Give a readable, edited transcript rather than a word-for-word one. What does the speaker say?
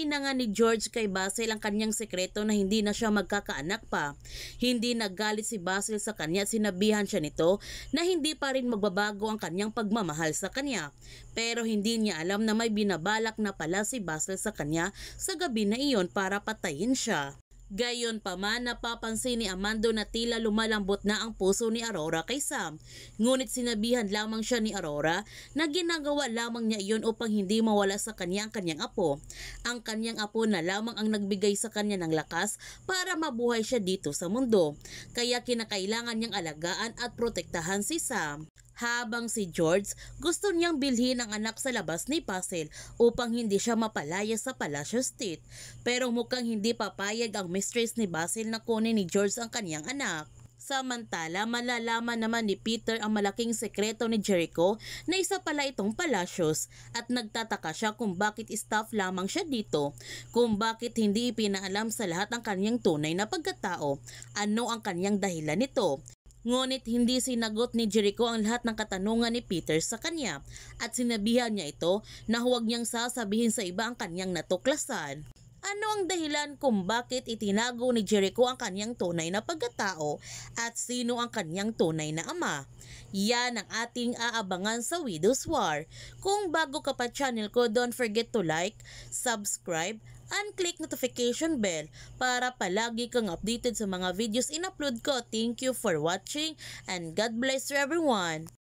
Ibinahagi na nga ni George kay Basil ang kanyang sekreto na hindi na siya magkakaanak pa. Hindi naggalit si Basil sa kanya at sinabihan siya nito na hindi pa rin magbabago ang kanyang pagmamahal sa kanya. Pero hindi niya alam na may binabalak na pala si Basil sa kanya sa gabi na iyon para patayin siya. Gayon pa man, napapansin ni Amando na tila lumalambot na ang puso ni Aurora kay Sam. Ngunit sinabihan lamang siya ni Aurora na ginagawa lamang niya iyon upang hindi mawala sa kanya ang kanyang apo. Ang kanyang apo na lamang ang nagbigay sa kanya ng lakas para mabuhay siya dito sa mundo. Kaya kinakailangan niyang alagaan at protektahan si Sam. Habang si George gusto niyang bilhin ang anak sa labas ni Basil upang hindi siya mapalaya sa Palacio State. Pero mukhang hindi papayag ang mistress ni Basil na kunin ni George ang kaniyang anak. Samantala, malalaman naman ni Peter ang malaking sekreto ni Jericho na isa pala itong Palacios at nagtataka siya kung bakit staff lamang siya dito, kung bakit hindi ipinaalam sa lahat ang kaniyang tunay na pagkatao, ano ang kaniyang dahilan nito. Ngunit hindi sinagot ni Jericho ang lahat ng katanungan ni Peter sa kanya at sinabihan niya ito na huwag niyang sasabihin sa iba ang kanyang natuklasan. Ano ang dahilan kung bakit itinago ni Jericho ang kanyang tunay na pagkatao at sino ang kanyang tunay na ama? Yan ang ating aabangan sa Widow's War. Kung bago ka pa channel ko, don't forget to like, subscribe, and click notification bell para palagi kang updated sa mga videos in-upload ko. Thank you for watching and God bless everyone!